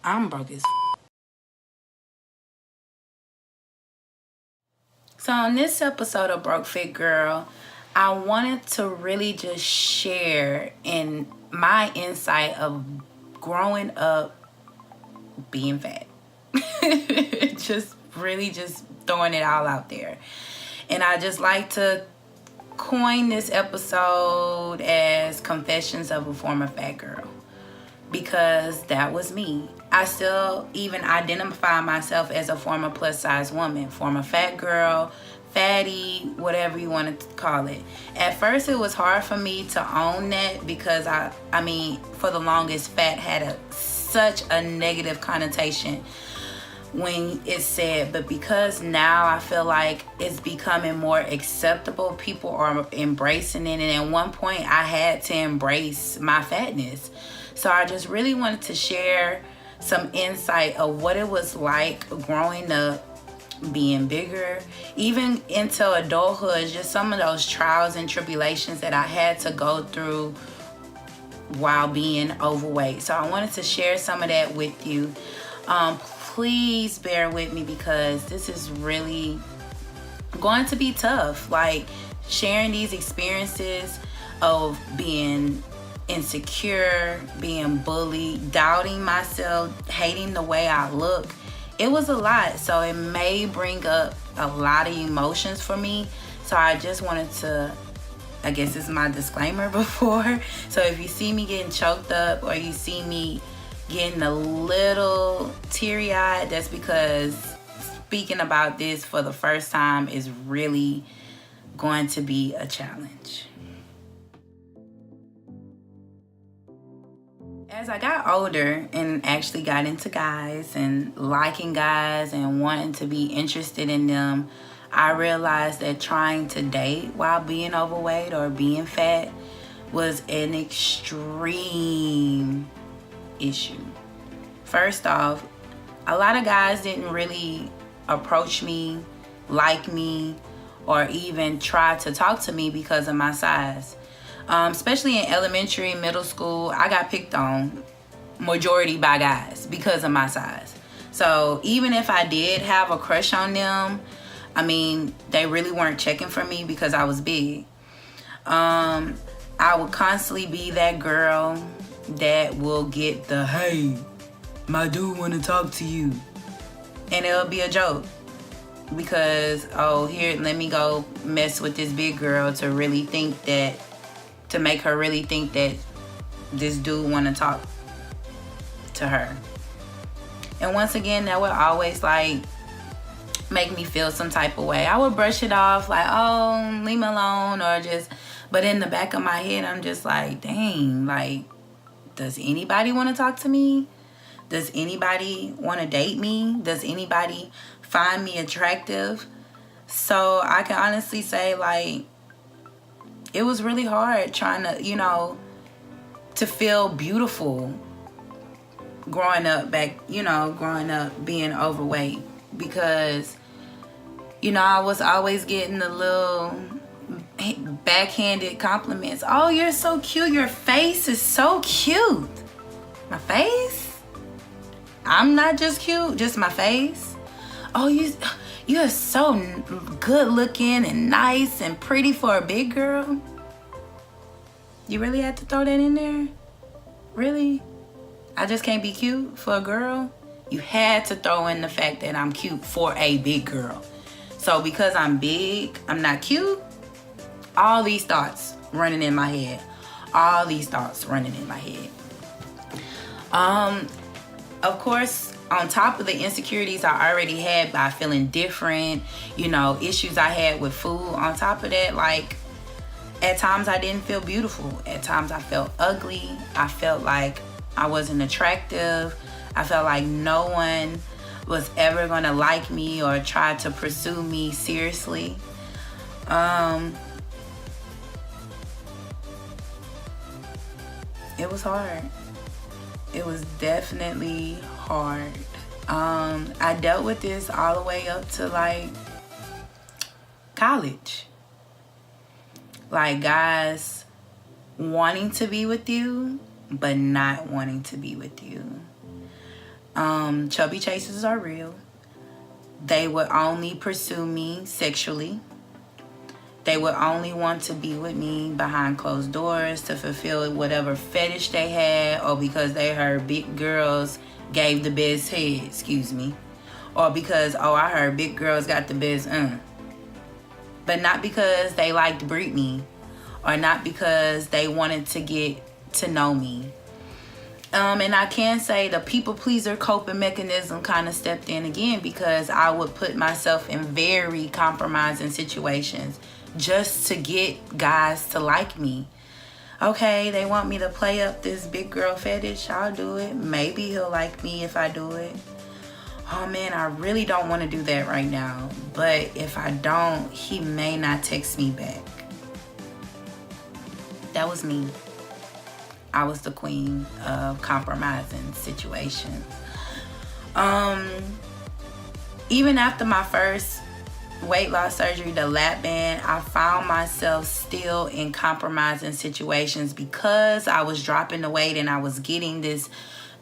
I'm broke as So on this episode of Broke Fit Girl, I wanted to really just share in my insight of growing up being fat. just throwing it all out there. And I just like to coin this episode as Confessions of a Former Fat Girl, because that was me. I still even identify myself as a former plus size woman, former fat girl, fatty, whatever you want to call it. At first it was hard for me to own that, because I mean for the longest fat had such a negative connotation when it's said, but because now I feel like it's becoming more acceptable, people are embracing it, and at one point I had to embrace my fatness. So I just really wanted to share some insight of what it was like growing up, being bigger, even into adulthood, just some of those trials and tribulations that I had to go through while being overweight. So I wanted to share some of that with you. Please bear with me, because this is really going to be tough. Like, sharing these experiences of being insecure, being bullied, doubting myself, hating the way I look. It was a lot, so it may bring up a lot of emotions for me. So I just wanted to, I guess this is my disclaimer before. So if you see me getting choked up, or you see me getting a little teary-eyed, that's because speaking about this for the first time is really going to be a challenge. As I got older and actually got into guys and liking guys and wanting to be interested in them, I realized that trying to date while being overweight or being fat was an extreme issue. First off, a lot of guys didn't really approach me, like me, or even try to talk to me because of my size. Especially in elementary, middle school, I got picked on majority by guys because of my size. So even if I did have a crush on them, I mean, they really weren't checking for me because I was big. I would constantly be that girl that will get the, hey, my dude want to talk to you. And it'll be a joke. Because, oh, here, let me go mess with this big girl to make her really think that this dude want to talk to her. And once again, that would always like make me feel some type of way. I would brush it off like, oh, leave me alone, or just, but in the back of my head, I'm just like, dang, like, does anybody want to talk to me? Does anybody want to date me? Does anybody find me attractive? So I can honestly say, like, it was really hard trying to, to feel beautiful growing up being overweight, because, I was always getting the little backhanded compliments. Oh, you're so cute. Your face is so cute. My face? I'm not just cute, just my face. Oh, you're so good looking and nice and pretty for a big girl. You really had to throw that in there? Really? I just can't be cute for a girl? You had to throw in the fact that I'm cute for a big girl. So because I'm big, I'm not cute? All these thoughts running in my head. Of course, on top of the insecurities I already had by feeling different, issues I had with food, on top of that, like, at times I didn't feel beautiful. At times I felt ugly. I felt like I wasn't attractive. I felt like no one was ever gonna like me or try to pursue me seriously. It was hard. It was definitely hard. I dealt with this all the way up to like college. Like, guys wanting to be with you, but not wanting to be with you. Chubby chasers are real. They would only pursue me sexually. They would only want to be with me behind closed doors to fulfill whatever fetish they had, or because they heard big girls gave the best head, excuse me. Or because, oh, I heard big girls got the best, But not because they liked Brittany, or not because they wanted to get to know me. And I can say the people pleaser coping mechanism kind of stepped in again, because I would put myself in very compromising situations just to get guys to like me. Okay, they want me to play up this big girl fetish. I'll do it. Maybe he'll like me if I do it. Oh man, I really don't want to do that right now. But if I don't, he may not text me back. That was me. I was the queen of compromising situations. Even after my first weight loss surgery, the lap band, I found myself still in compromising situations because I was dropping the weight and I was getting this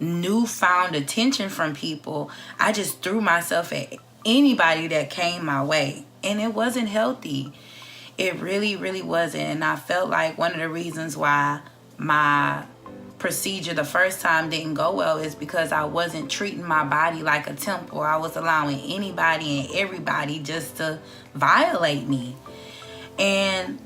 newfound attention from people. I just threw myself at anybody that came my way, and it wasn't healthy. It really, really wasn't. And I felt like one of the reasons why my procedure the first time didn't go well is because I wasn't treating my body like a temple. I was allowing anybody and everybody just to violate me. And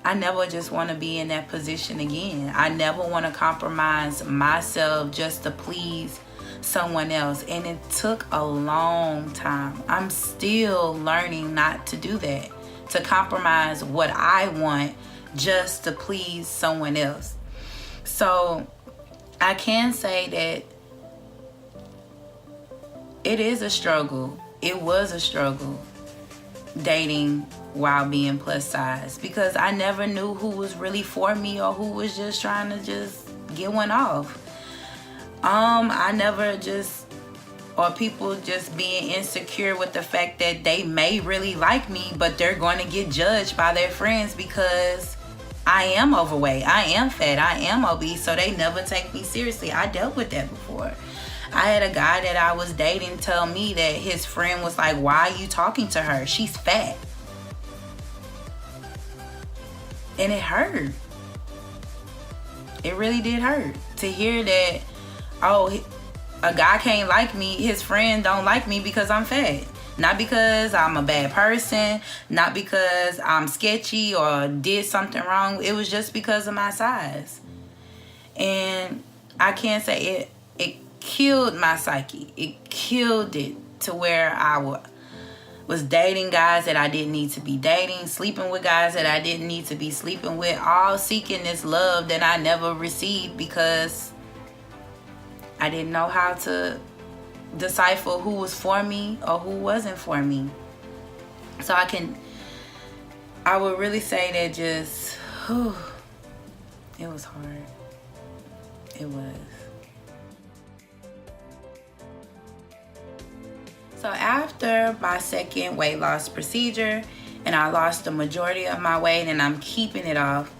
I never just want to be in that position again. I never want to compromise myself just to please someone else. And it took a long time. I'm still learning not to do that, to compromise what I want just to please someone else. So I can say that it is a struggle. It was a struggle dating while being plus size, because I never knew who was really for me or who was just trying to just get one off. I never just, or people just being insecure with the fact that they may really like me, but they're going to get judged by their friends because I am overweight, I am fat, I am obese, so they never take me seriously. I dealt with that before. I had a guy that I was dating tell me that his friend was like, why are you talking to her? She's fat. And it hurt. It really did hurt to hear that, oh, a guy can't like me, his friend don't like me because I'm fat. Not because I'm a bad person, not because I'm sketchy or did something wrong. It was just because of my size. And I can't say it killed my psyche. It killed it to where I was dating guys that I didn't need to be dating, sleeping with guys that I didn't need to be sleeping with, all seeking this love that I never received because I didn't know how to decipher who was for me or who wasn't for me. So I would really say that just, it was hard. It was. So after my second weight loss procedure, and I lost the majority of my weight and I'm keeping it off,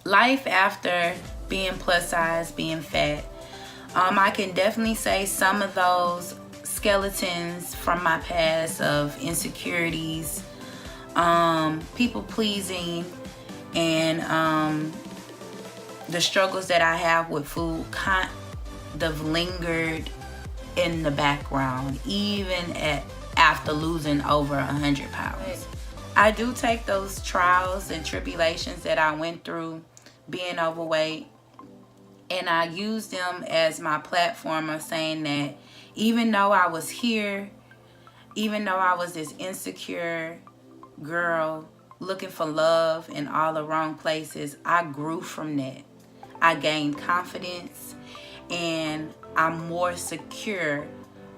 life after being plus size, being fat, I can definitely say some of those skeletons from my past of insecurities, people pleasing, and the struggles that I have with food kind of lingered in the background, even after losing over 100 pounds. I do take those trials and tribulations that I went through being overweight, and I use them as my platform of saying that even though I was here, even though I was this insecure girl looking for love in all the wrong places, I grew from that. I gained confidence, and I'm more secure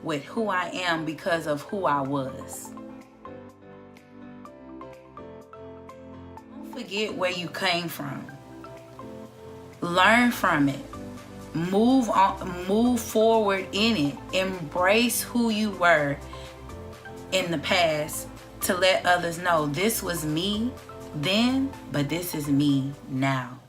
with who I am because of who I was. Don't forget where you came from. Learn from it. Move on, move forward in it. Embrace who you were in the past to let others know this was me then, but this is me now.